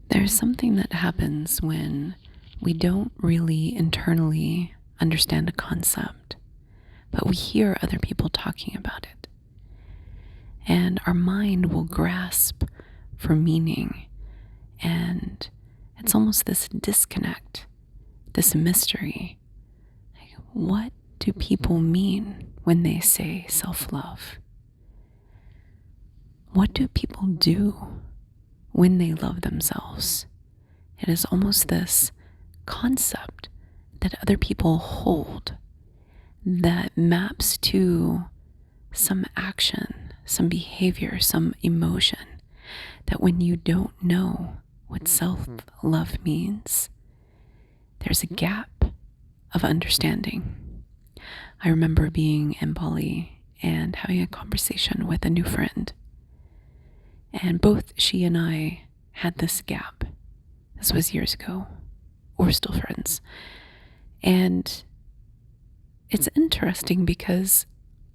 There's something that happens when we don't really internally understand a concept, but we hear other people talking about it. And our mind will grasp for meaning. And it's almost this disconnect, this mystery. Like, what do people mean when they say self-love? What do people do when they love themselves? It is almost this concept that other people hold that maps to some action, some behavior, some emotion, that when you don't know what self-love means, there's a gap of understanding. I remember being in Bali and having a conversation with a new friend, and both she and I had this gap. This was years ago. We're still friends. And it's interesting because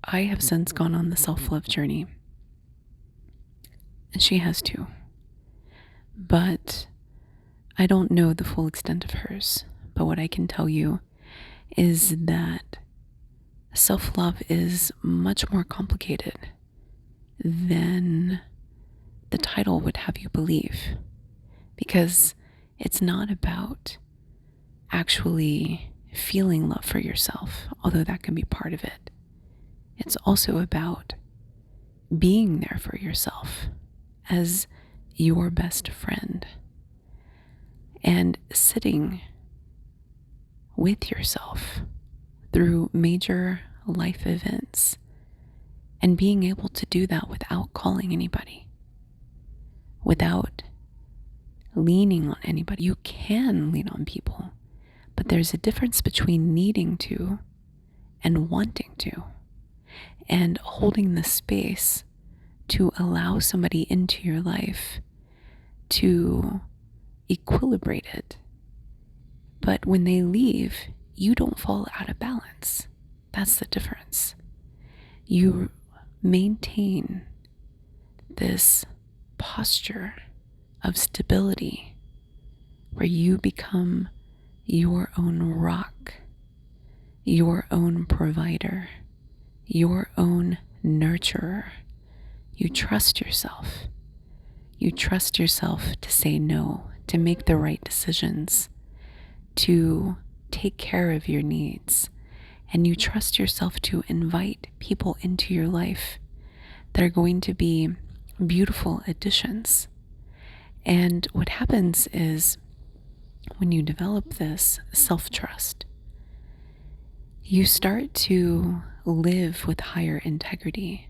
I have since gone on the self-love journey, and she has too. But I don't know the full extent of hers. But what I can tell you is that self-love is much more complicated than the title would have you believe, because it's not about actually feeling love for yourself, although that can be part of it. It's also about being there for yourself as your best friend and sitting with yourself through major life events and being able to do that without calling anybody, without leaning on anybody. You can lean on people, but there's a difference between needing to and wanting to, and holding the space to allow somebody into your life to equilibrate it. But when they leave, you don't fall out of balance. That's the difference. You maintain this posture of stability where you become your own rock, your own provider, your own nurturer. You trust yourself. You trust yourself to say no, to make the right decisions, to take care of your needs. And you trust yourself to invite people into your life that are going to be beautiful additions. And what happens is, when you develop this self-trust, you start to live with higher integrity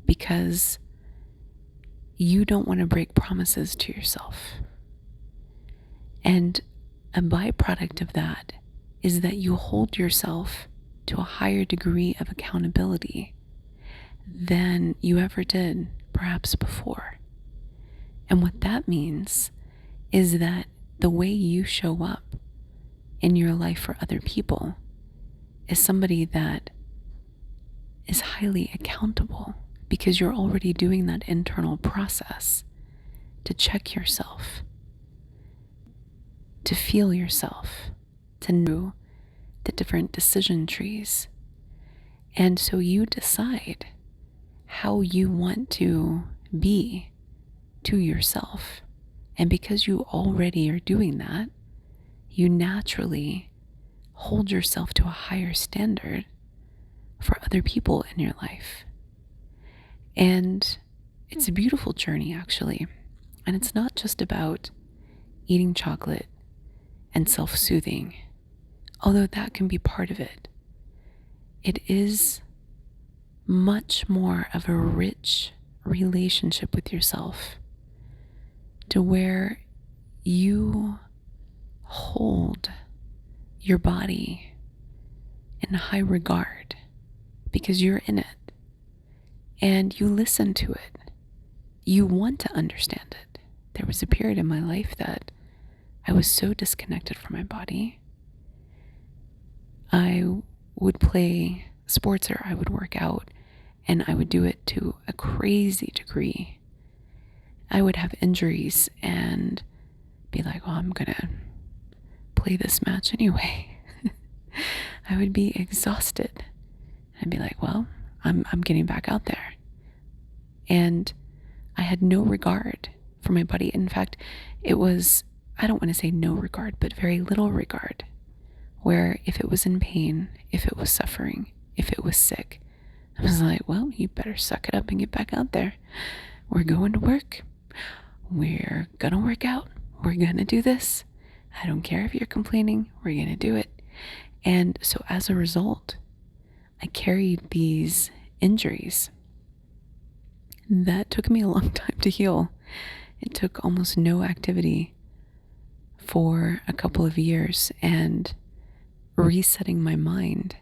because you don't want to break promises to yourself. And a byproduct of that is that you hold yourself to a higher degree of accountability than you ever did, perhaps before. And what that means is that the way you show up in your life for other people is somebody that is highly accountable, because you're already doing that internal process to check yourself, to feel yourself, to know the different decision trees. And so you decide how you want to be to yourself. And because you already are doing that, you naturally hold yourself to a higher standard for other people in your life. And it's a beautiful journey, actually. And it's not just about eating chocolate and self-soothing, although that can be part of it. It is much more of a rich relationship with yourself, to where you hold your body in high regard because you're in it, and you listen to it. You want to understand it. There was a period in my life that I was so disconnected from my body. I would play sports or I would work out, and I would do it to a crazy degree. I would have injuries, and be like, well, I'm gonna play this match anyway. I would be exhausted. I'd be like, well, I'm getting back out there. And I had no regard for my body. In fact, it was, I don't want to say no regard, but very little regard. Where if it was in pain, if it was suffering, if it was sick, I was like, well, you better suck it up and get back out there. We're going to work. We're gonna work out. We're gonna do this. I don't care if you're complaining. We're gonna do it. And so as a result, I carried these injuries that took me a long time to heal. It took almost no activity for a couple of years, and resetting my mind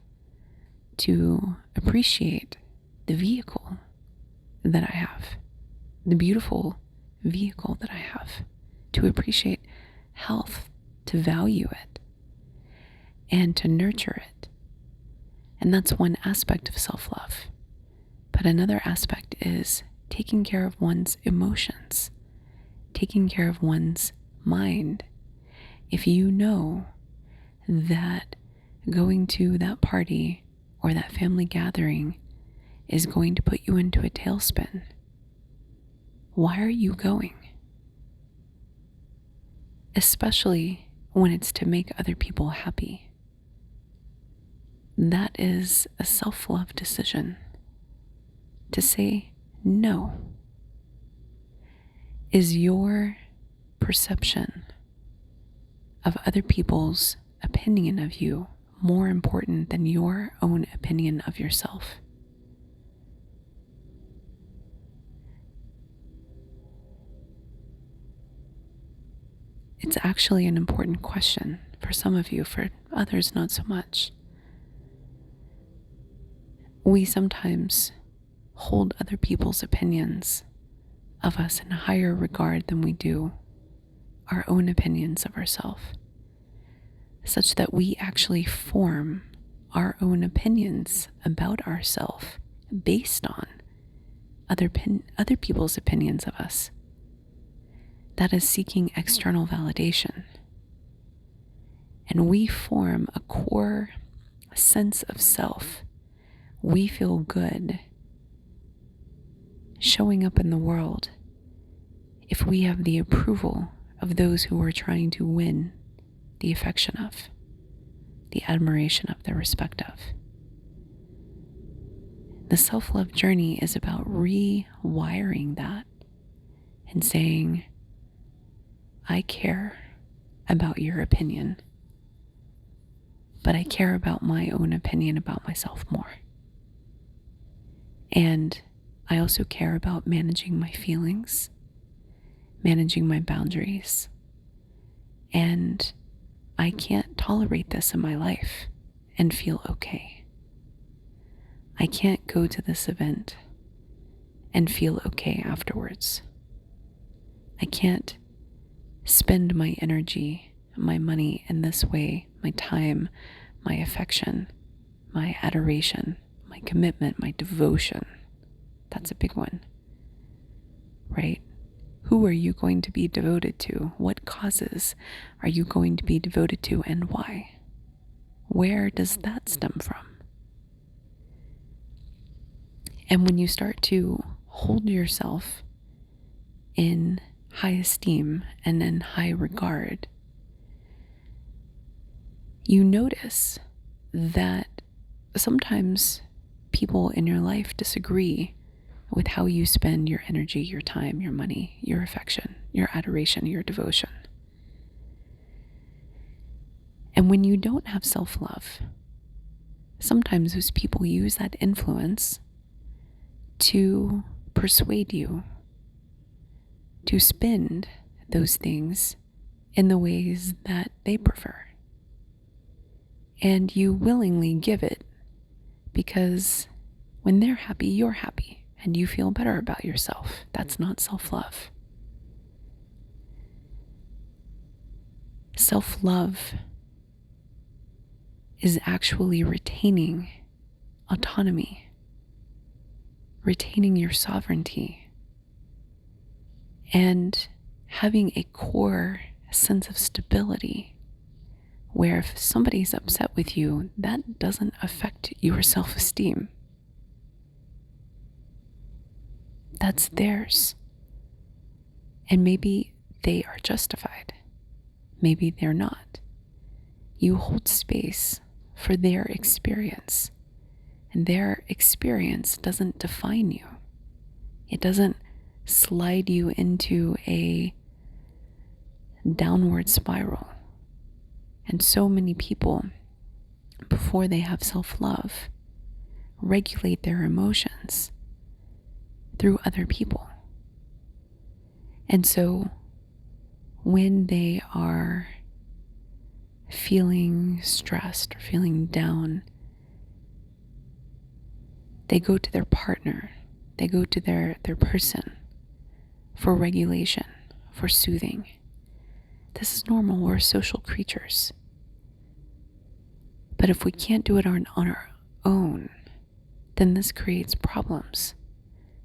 to appreciate the vehicle that I have, the beautiful vehicle that I have, to appreciate health, to value it, and to nurture it. And that's one aspect of self-love. But another aspect is taking care of one's emotions, taking care of one's mind. If you know that going to that party or that family gathering is going to put you into a tailspin, why are you going? Especially when it's to make other people happy. That is a self-love decision. To say no. Is your perception of other people's opinion of you more important than your own opinion of yourself? It's actually an important question for some of you, for others not so much. We sometimes hold other people's opinions of us in higher regard than we do our own opinions of ourselves, such that we actually form our own opinions about ourselves based on other people's opinions of us. That is seeking external validation. And we form a core sense of self. We feel good showing up in the world if we have the approval of those who are trying to win the affection of, the admiration of, the respect of. The self-love journey is about rewiring that and saying, I care about your opinion, but I care about my own opinion about myself more. And I also care about managing my feelings, managing my boundaries, and I can't tolerate this in my life and feel okay. I can't go to this event and feel okay afterwards. I can't spend my energy, my money in this way, my time, my affection, my adoration, my commitment, my devotion. That's a big one, right? Who are you going to be devoted to? What causes are you going to be devoted to, and why? Where does that stem from? And when you start to hold yourself in high esteem and in high regard, you notice that sometimes people in your life disagree with how you spend your energy, your time, your money, your affection, your adoration, your devotion. And when you don't have self-love, sometimes those people use that influence to persuade you to spend those things in the ways that they prefer. And you willingly give it because when they're happy, you're happy. And you feel better about yourself. That's not self-love. Self-love is actually retaining autonomy, retaining your sovereignty, and having a core sense of stability where if somebody's upset with you, that doesn't affect your self-esteem. That's theirs. And maybe they are justified. Maybe they're not. You hold space for their experience. And their experience doesn't define you. It doesn't slide you into a downward spiral. And so many people, before they have self-love, regulate their emotions through other people. And so when they are feeling stressed or feeling down, they go to their partner, they go to their person for regulation, for soothing. This is normal. We're social creatures. But if we can't do it on our own, then this creates problems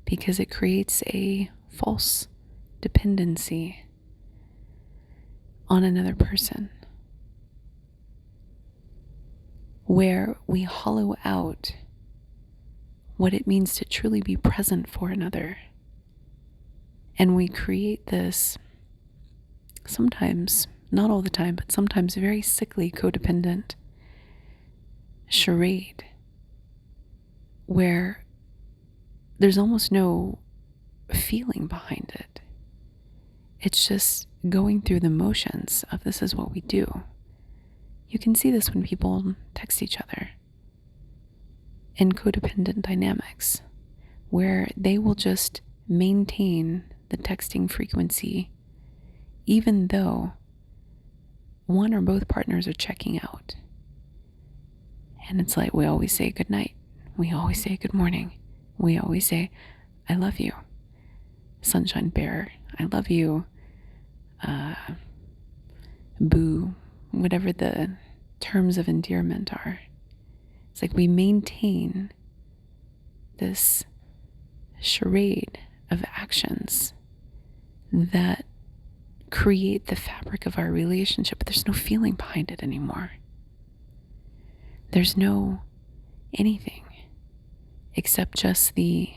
because it creates a false dependency on another person where we hollow out what it means to truly be present for another. And we create this sometimes, not all the time, but sometimes very sickly codependent charade where there's almost no feeling behind it. It's just going through the motions of this is what we do. You can see this when people text each other in codependent dynamics, where they will just maintain the texting frequency even though one or both partners are checking out. And it's like we always say good night. We always say good morning. We always say, I love you, sunshine bearer. I love you, boo, whatever the terms of endearment are. It's like we maintain this charade of actions that create the fabric of our relationship, but there's no feeling behind it anymore. There's no anything except just the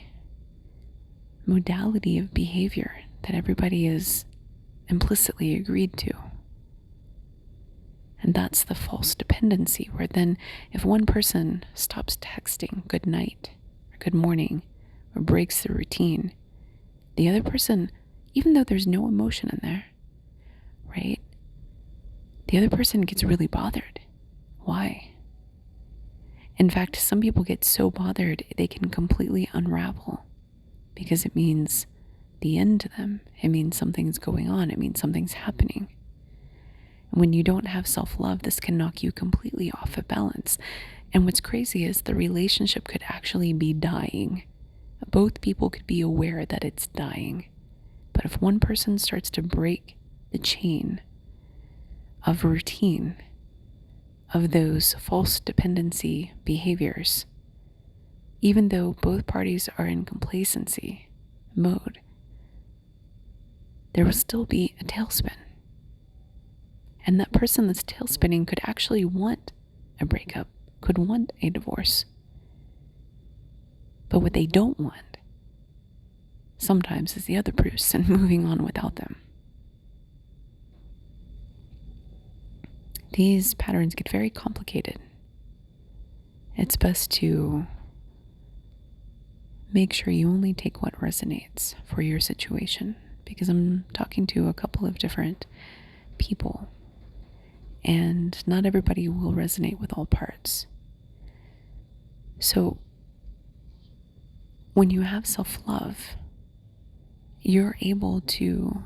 modality of behavior that everybody is implicitly agreed to. And that's the false dependency, where then if one person stops texting good night or good morning or breaks the routine, the other person, even though there's no emotion in there, right? The other person gets really bothered. Why? In fact, some people get so bothered they can completely unravel because it means the end to them. It means something's going on. It means something's happening. And when you don't have self-love, this can knock you completely off of balance. And what's crazy is the relationship could actually be dying. Both people could be aware that it's dying. But if one person starts to break the chain of routine, of those false dependency behaviors, even though both parties are in complacency mode, there will still be a tailspin. And that person that's tailspinning could actually want a breakup, could want a divorce. But what they don't want sometimes is the other person moving on without them. These patterns get very complicated. It's best to make sure you only take what resonates for your situation, because I'm talking to a couple of different people, and not everybody will resonate with all parts. So when you have self-love, you're able to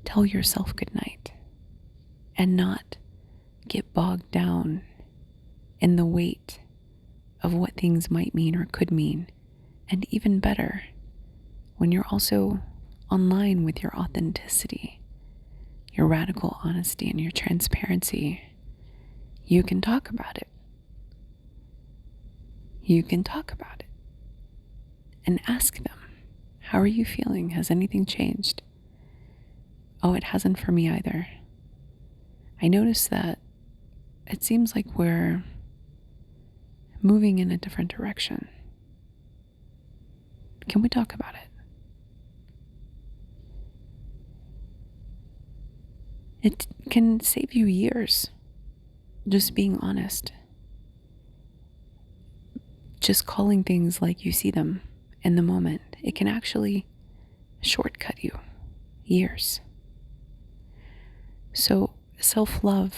tell yourself goodnight and not get bogged down in the weight of what things might mean or could mean. And even better, when you're also online with your authenticity, your radical honesty, and your transparency, you can talk about it. You can talk about it and ask them, how are you feeling? Has anything changed? Oh, it hasn't for me either. I notice that it seems like we're moving in a different direction. Can we talk about it? It can save you years, just being honest. Just calling things like you see them in the moment. It can actually shortcut you years. So, self-love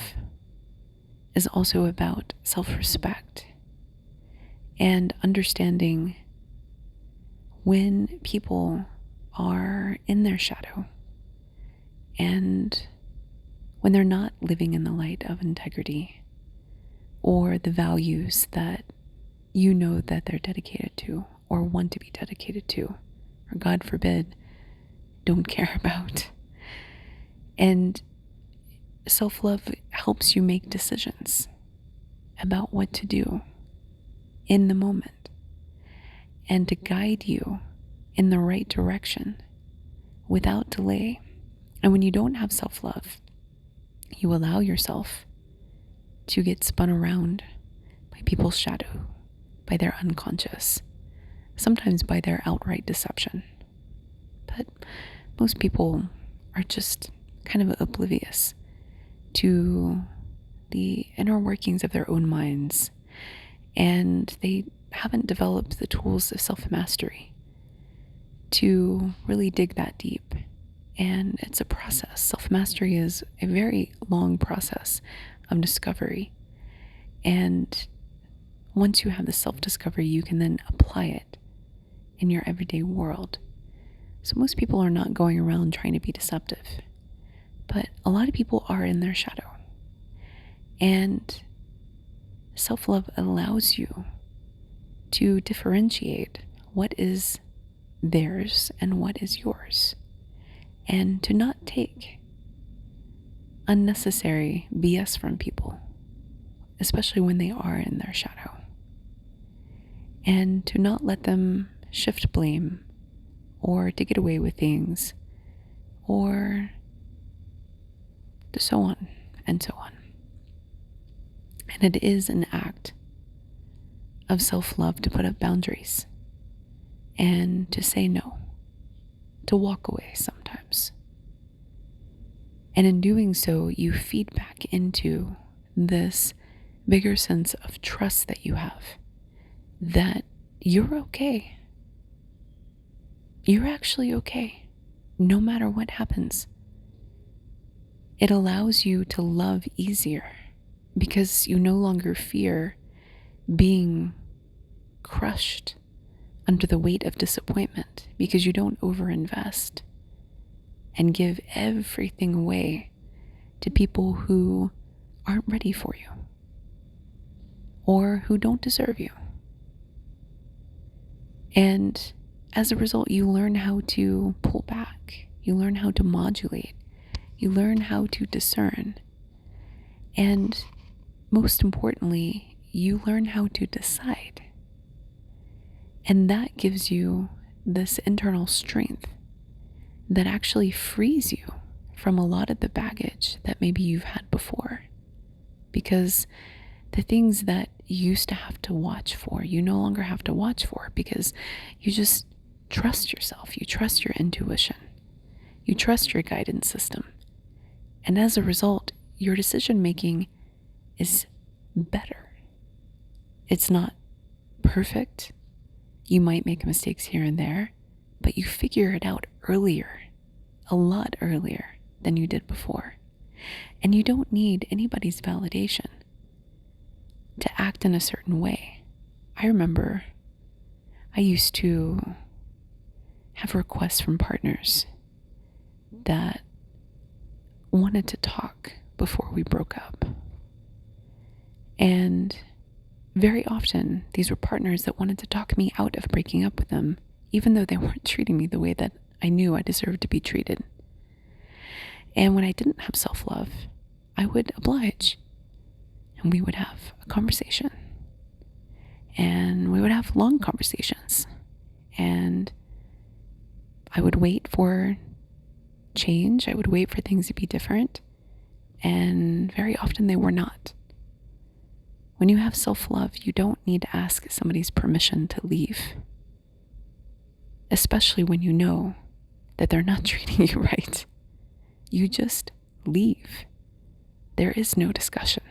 is also about self-respect and understanding when people are in their shadow and when they're not living in the light of integrity or the values that you know that they're dedicated to or want to be dedicated to, or God forbid, don't care about. And self-love helps you make decisions about what to do in the moment and to guide you in the right direction without delay. And when you don't have self-love, you allow yourself to get spun around by people's shadow, by their unconscious, sometimes by their outright deception. But most people are just kind of oblivious to the inner workings of their own minds, and they haven't developed the tools of self-mastery to really dig that deep. And it's a process. Self-mastery is a very long process of discovery. And once you have the self-discovery, you can then apply it in your everyday world. So most people are not going around trying to be deceptive, but a lot of people are in their shadow. And self-love allows you to differentiate what is theirs and what is yours, and to not take unnecessary BS from people, especially when they are in their shadow, and to not let them shift blame or to get away with things or so on and so on. And it is an act of self-love to put up boundaries and to say no, to walk away sometimes. And in doing so, you feed back into this bigger sense of trust that you have, that you're okay. You're actually okay, no matter what happens. It allows you to love easier because you no longer fear being crushed under the weight of disappointment, because you don't overinvest and give everything away to people who aren't ready for you or who don't deserve you. And as a result, you learn how to pull back, you learn how to modulate, you learn how to discern, and most importantly, you learn how to decide. And that gives you this internal strength that actually frees you from a lot of the baggage that maybe you've had before. Because the things that you used to have to watch for, you no longer have to watch for, because you just trust yourself, you trust your intuition, you trust your guidance system. And as a result, your decision making is better. It's not perfect. You might make mistakes here and there, but you figure it out earlier, a lot earlier than you did before. And you don't need anybody's validation to act in a certain way. I remember I used to have requests from partners that wanted to talk before we broke up. And very often, these were partners that wanted to talk me out of breaking up with them, even though they weren't treating me the way that I knew I deserved to be treated. And when I didn't have self-love, I would oblige. And we would have a conversation. And we would have long conversations. And I would wait for change. I would wait for things to be different. And very often they were not. When you have self-love, you don't need to ask somebody's permission to leave. Especially when you know that they're not treating you right. You just leave. There is no discussion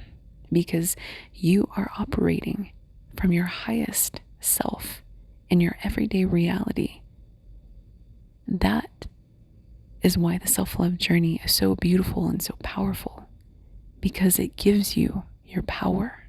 because you are operating from your highest self in your everyday reality. That is why the self-love journey is so beautiful and so powerful, because it gives you your power.